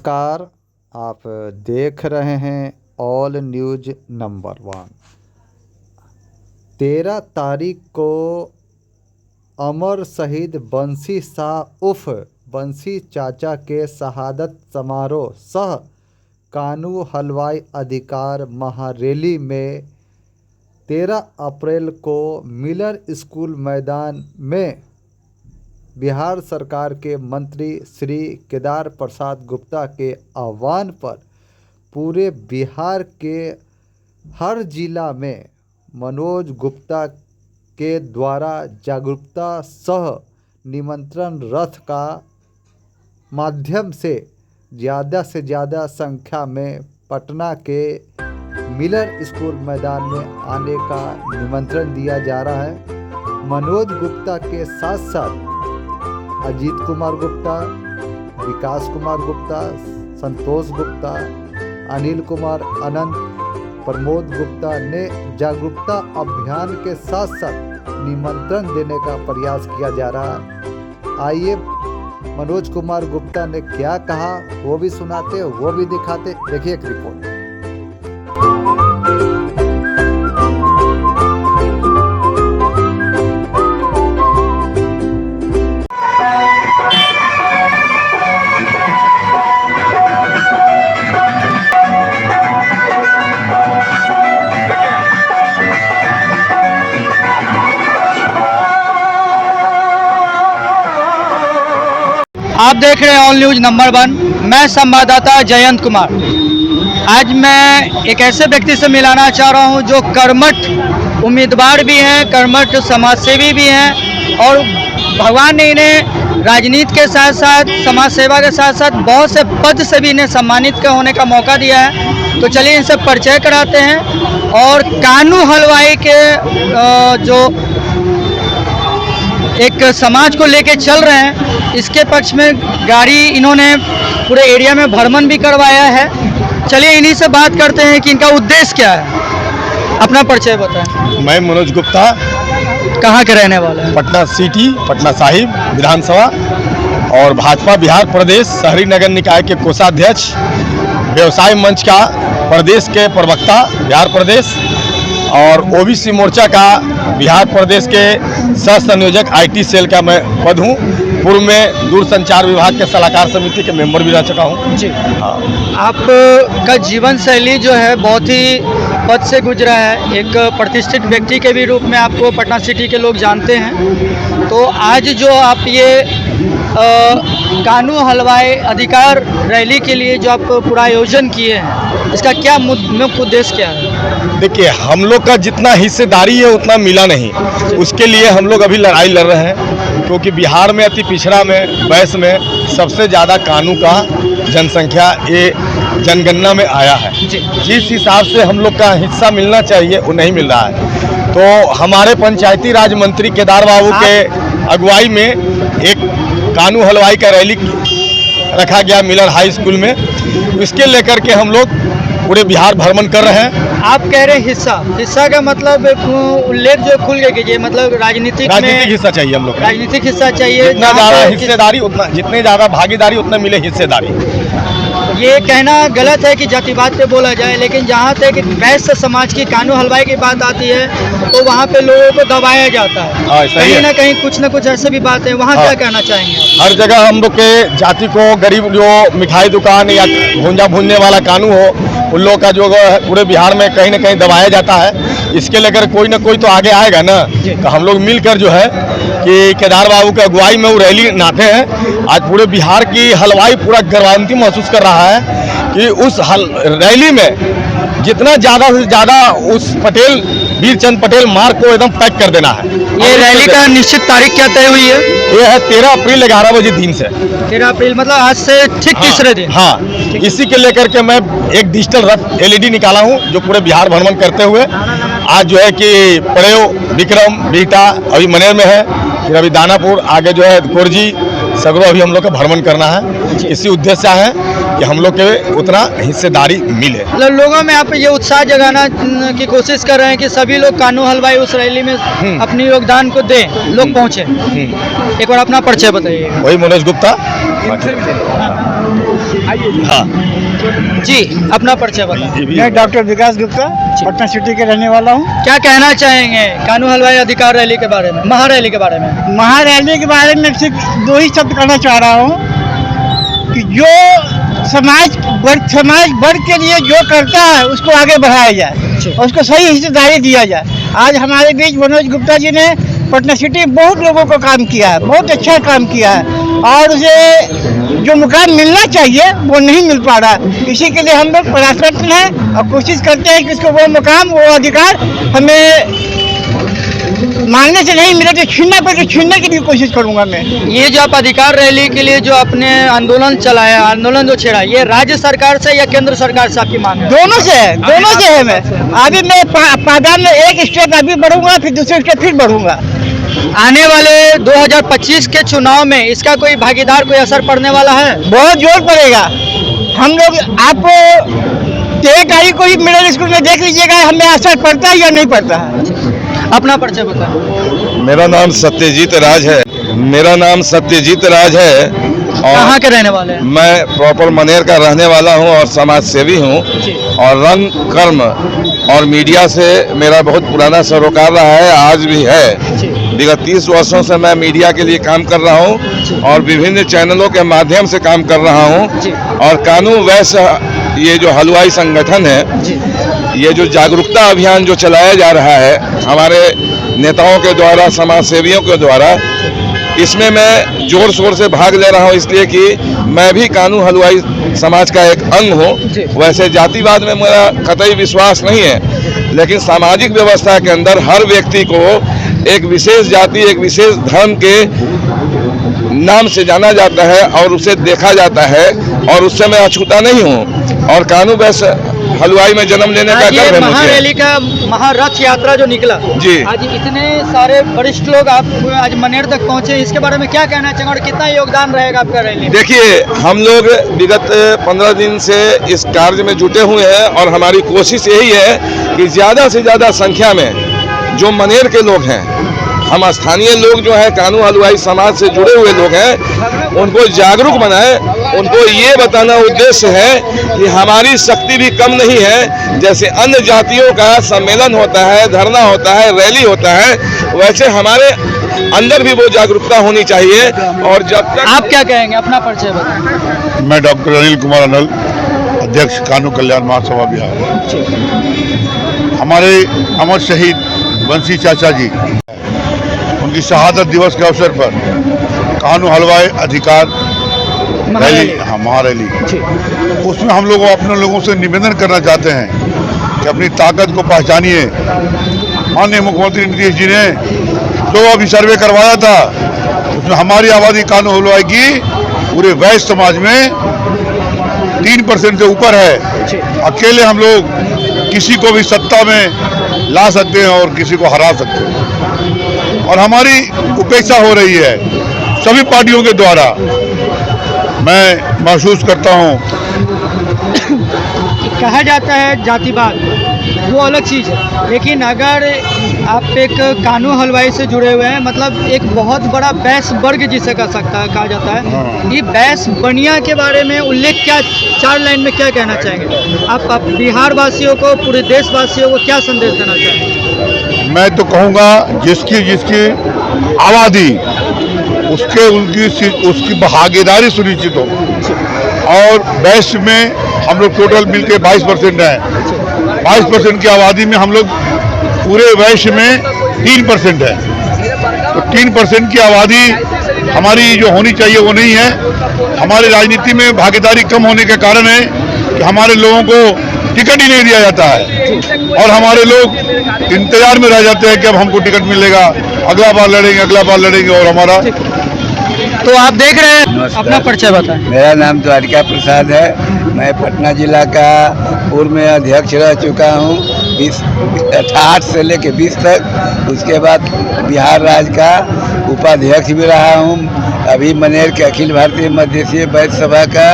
नमस्कार, आप देख रहे हैं ऑल न्यूज नंबर 1। 13 तारीख को अमर शहीद बंसी शाह उर्फ बंसी चाचा के शहादत समारोह सह कानू हलवाई अधिकार महारैली में 13 अप्रैल को मिलर स्कूल मैदान में बिहार सरकार के मंत्री श्री केदार प्रसाद गुप्ता के आह्वान पर पूरे बिहार के हर जिला में मनोज गुप्ता के द्वारा जागरूकता सह निमंत्रण रथ का माध्यम से ज़्यादा संख्या में पटना के मिलर स्कूल मैदान में आने का निमंत्रण दिया जा रहा है। मनोज गुप्ता के साथ साथ अजीत कुमार गुप्ता, विकास कुमार गुप्ता, संतोष गुप्ता, अनिल कुमार अनंत, प्रमोद गुप्ता ने जागरूकता अभियान के साथ साथ निमंत्रण देने का प्रयास किया जा रहा है। आइए मनोज कुमार गुप्ता ने क्या कहा वो भी सुनाते, वो भी दिखाते। देखिए एक रिपोर्ट। आप देख रहे हैं ऑल न्यूज नंबर 1। मैं संवाददाता जयंत कुमार। आज मैं एक ऐसे व्यक्ति से मिलाना चाह रहा हूं जो कर्मठ उम्मीदवार भी हैं, कर्मठ समाजसेवी भी हैं और भगवान ने इन्हें राजनीति के साथ साथ समाज सेवा के साथ साथ बहुत से पद से भी इन्हें सम्मानित होने का मौका दिया है। तो चलिए इनसे परिचय कराते हैं। और कानू हलवाई के जो एक समाज को लेके चल रहे हैं, इसके पक्ष में गाड़ी इन्होंने पूरे एरिया में भ्रमण भी करवाया है। चलिए इन्हीं से बात करते हैं कि इनका उद्देश्य क्या है। अपना परिचय बताएं। मैं मनोज गुप्ता, कहाँ के रहने वाले हैं? पटना सिटी, पटना साहिब विधानसभा और भाजपा बिहार प्रदेश शहरी नगर निकाय के कोषाध्यक्ष, व्यवसाय मंच का प्रदेश के प्रवक्ता बिहार प्रदेश और ओबीसी मोर्चा का बिहार प्रदेश के सह संयोजक आईटी सेल का मैं पद हूँ। पूर्व में दूरसंचार विभाग के सलाहकार समिति के मेंबर भी रह चुका हूँ जी। आपका जीवन शैली जो है बहुत ही पद से गुजरा है। एक प्रतिष्ठित व्यक्ति के भी रूप में आपको पटना सिटी के लोग जानते हैं। तो आज जो आप ये कानू हलवाई अधिकार रैली के लिए जो आप पूरा आयोजन किए हैं, इसका क्या मुख्य उद्देश्य क्या है? देखिए, हम लोग का जितना हिस्सेदारी है उतना मिला नहीं। उसके लिए हम लोग अभी लड़ाई लड़ रहे हैं, क्योंकि बिहार में अति पिछड़ा में बैस में सबसे ज़्यादा कानू का जनसंख्या ये जनगणना में आया है। जिस हिसाब से हम लोग का हिस्सा मिलना चाहिए वो नहीं मिल रहा है। तो हमारे पंचायती राज मंत्री केदार बाबू के अगुवाई में एक कानू हलवाई का रैली रखा गया मिलर हाई स्कूल में। इसके लेकर के हम लोग पूरे बिहार भ्रमण कर रहे हैं। आप कह रहे हैं हिस्सा का मतलब उल्लेख जो खुल के कीजिए, मतलब राजनीतिक हिस्सा चाहिए हम लोग। राजनीतिक हिस्सा चाहिए, जितना ज़्यादा हिस्सेदारी उतना, जितने ज़्यादा भागीदारी उतना मिले हिस्सेदारी। ये कहना गलत है कि जातिवाद पे बोला जाए, लेकिन जहाँ तक वैश्य समाज की कानू हलवाई की बात आती है तो वहाँ पे लोगों को दबाया जाता है। कहीं ना कहीं कुछ न कुछ ऐसे भी बात है। वहाँ क्या कहना चाहेंगे? हर जगह हम लोग के जाति को, गरीब जो मिठाई दुकान या भूंजा भूनने वाला कानू हो, उन लोगों का जो पूरे बिहार में कहीं ना कहीं दबाया जाता है। इसके लेकर कोई ना कोई तो आगे आएगा ना। तो हम लोग मिलकर जो है कि केदार बाबू के अगुवाई में वो रैली नाते हैं। आज पूरे बिहार की हलवाई पूरा गौरवान्वित महसूस कर रहा है कि उस रैली में जितना ज़्यादा से ज़्यादा उस पटेल वीरचंद पटेल मार्ग को एकदम पैक कर देना है। ये रैली का निश्चित तारीख क्या तय हुई है? ये है 13 अप्रैल 11 बजे दिन से। 13 अप्रैल मतलब आज से ठीक तीसरे दिन। हाँ, इसी के लेकर के मैं एक डिजिटल रथ LED निकाला हूँ जो पूरे बिहार भ्रमण करते हुए आज जो है कि प्रयोग विक्रम बीटा अभी मनेर में है, फिर अभी दानापुर, आगे जो है कोरजी सगरो अभी हम लोग का भ्रमण करना है। इसी उद्देश्य है कि हम लोग के उतना हिस्सेदारी मिले। मतलब लोगों में आप ये उत्साह जगाना की कोशिश कर रहे हैं कि सभी लोग कानू हलवाई उस रैली में अपनी योगदान को दें, लोग पहुँचे। एक बार अपना परिचय बताइए। वही मनोज गुप्ता। हाँ जी, अपना परिचय बताएं। मैं डॉक्टर विकास गुप्ता पटना सिटी के रहने वाला हूँ। क्या कहना चाहेंगे कानून हलवाई अधिकार रैली के बारे में, महारैली के बारे में? महारैली के बारे में सिर्फ दो ही शब्द कहना चाह रहा हूँ कि जो समाज वर्ग के लिए जो करता है उसको आगे बढ़ाया जाए, उसको सही हिस्सेदारी दिया जाए। आज हमारे बीच मनोज गुप्ता जी ने पटना सिटी बहुत लोगों को काम किया है, बहुत अच्छा काम किया है, और उसे जो मुकाम मिलना चाहिए वो नहीं मिल पा रहा। इसी के लिए हम लोग प्रयासरत हैं और कोशिश करते हैं कि उसको वो मुकाम, वो अधिकार हमें मांगने से नहीं मिले तो छीनने की भी कोशिश करूंगा मैं। ये जो आप अधिकार रैली के लिए जो आपने आंदोलन चलाया, आंदोलन जो छेड़ा, ये राज्य सरकार से या केंद्र सरकार से आपकी मांग है? दोनों से है। मैं अभी मैं पादान में एक स्टेप अभी बढ़ूंगा, फिर दूसरे स्टेप फिर बढ़ूंगा। आने वाले 2025 के चुनाव में इसका कोई भागीदार, कोई असर पड़ने वाला है? बहुत जोर पड़ेगा। हम लोग आपको 13 तारीख को ही मिडिल स्कूल में देख लीजिएगा, हमें असर पड़ता है या नहीं पड़ता है। अपना परिचय बताएं। मेरा नाम सत्यजीत राज है। कहाँ के रहने वाले हैं? मैं प्रॉपर मनेर का रहने वाला हूं और समाज सेवी हूं, और रंग कर्म और मीडिया से मेरा बहुत पुराना सरोकार रहा है, आज भी है। विगत 30 वर्षों से मैं मीडिया के लिए काम कर रहा हूं और विभिन्न चैनलों के माध्यम से काम कर रहा हूं। और कानून वैसे ये जो हलवाई संगठन है, ये जो जागरूकता अभियान जो चलाया जा रहा है हमारे नेताओं के द्वारा, समाज सेवियों के द्वारा, इसमें मैं जोर शोर से भाग ले रहा हूं, इसलिए कि मैं भी कानून हलवाई समाज का एक अंग हूं। वैसे जातिवाद में मेरा कतई विश्वास नहीं है, लेकिन सामाजिक व्यवस्था के अंदर हर व्यक्ति को एक विशेष जाति, एक विशेष धर्म के नाम से जाना जाता है और उसे देखा जाता है, और उससे मैं अछूता नहीं हूं। और कानून वैसे हलवाई में जन्म लेने का गर्व है मुझे। महारैली का महारथ यात्रा जो निकला जी, आज इतने सारे वरिष्ठ लोग आप आज मनेर तक पहुंचे, इसके बारे में क्या कहना चाहेंगे और कितना योगदान रहेगा आपका रैली? देखिए, हम लोग विगत 15 दिन से इस कार्य में जुटे हुए हैं और हमारी कोशिश यही है कि ज़्यादा से ज़्यादा संख्या में जो मनेर के लोग हैं, हम स्थानीय लोग जो हैं, कानून हलवाई समाज से जुड़े हुए लोग हैं, उनको जागरूक बनाएं। उनको ये बताना उद्देश्य है कि हमारी शक्ति भी कम नहीं है। जैसे अन्य जातियों का सम्मेलन होता है, धरना होता है, रैली होता है, वैसे हमारे अंदर भी वो जागरूकता होनी चाहिए। और जब तक आप क्या कहेंगे, अपना परिचय बताएं। मैं डॉक्टर अनिल कुमार अनल, अध्यक्ष कानून कल्याण महासभा बिहार। हमारे अमर शहीद बंसी चाचा जी, उनकी शहादत दिवस के अवसर पर कानून हलवाई अधिकार रैली, महारैली, उसमें हम लोग अपने लोगों से निवेदन करना चाहते हैं कि अपनी ताकत को पहचानिए। माननीय मुख्यमंत्री नीतीश जी ने जो अभी सर्वे करवाया था, उसमें हमारी आबादी कानून हलवाई की पूरे वैश्य समाज में 3% से ऊपर है। अकेले हम लोग किसी को भी सत्ता में ला सकते हैं और किसी को हरा सकते हैं, और हमारी उपेक्षा हो रही है सभी पार्टियों के द्वारा। मैं महसूस करता हूँ, कहा जाता है जातिवाद वो अलग चीज़ है, लेकिन अगर आप एक कानून हलवाई से जुड़े हुए हैं, मतलब एक बहुत बड़ा बैस वर्ग जिसे कहा जाता है, ये बैस बनिया के बारे में उल्लेख क्या, 4 लाइन में क्या कहना चाहेंगे आप बिहार वासियों को, पूरे देशवासियों को क्या संदेश देना चाहेंगे? मैं तो कहूँगा जिसकी आबादी उसकी भागीदारी सुनिश्चित हो। और वैश्य में हम लोग टोटल मिलके 22% हैं। 22% की आबादी में हम लोग पूरे वैश्य में 3% है। तो 3% की आबादी हमारी जो होनी चाहिए वो नहीं है। हमारी राजनीति में भागीदारी कम होने के कारण है कि हमारे लोगों को टिकट ही नहीं दिया जाता है, और हमारे लोग इंतजार में रह जाते हैं कि अब हमको टिकट मिलेगा, अगला बार लड़ेंगे और हमारा। तो आप देख रहे हैं, अपना परिचय बताएं। मेरा नाम द्वारिका प्रसाद है। मैं पटना जिला का पूर्व में अध्यक्ष रह चुका हूँ 20 से लेकर 20 तक। उसके बाद बिहार राज्य का उपाध्यक्ष भी रहा हूँ। अभी मनेर के अखिल भारतीय मध्यस्थीय वैद्य सभा का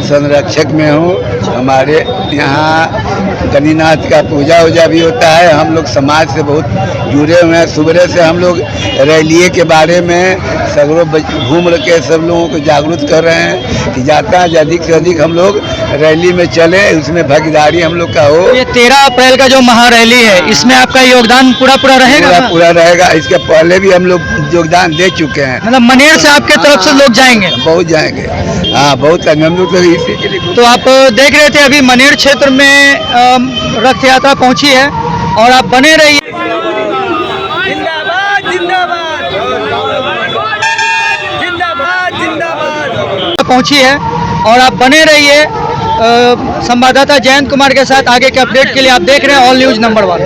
संरक्षक में हूँ। हमारे यहाँ गणिनाथ का पूजा वूजा भी होता है। हम लोग समाज से बहुत जुड़े हुए हैं। सुबह से हम लोग रैली के बारे में सगरों घूम के सब लोगों को जागरूक कर रहे हैं कि जाता है अधिक से अधिक हम लोग रैली में चले, उसमें भागीदारी हम लोग का हो। ये 13 अप्रैल का जो महारैली है, इसमें आपका योगदान पूरा रहेगा? पूरा रहेगा। इसके पहले भी हम लोग योगदान दे चुके हैं। मतलब मनेर से आपके तरफ से लोग जाएंगे? बहुत जाएंगे, हाँ बहुत हम लोग तो इसी के लिए। तो आप देख रहे थे अभी मनेर क्षेत्र में रथ यात्रा पहुंची है और आप बने रहिए। पहुंची है और आप बने रहिए संवाददाता जयंत कुमार के साथ। आगे के अपडेट के लिए आप देख रहे हैं ऑल न्यूज नंबर 1।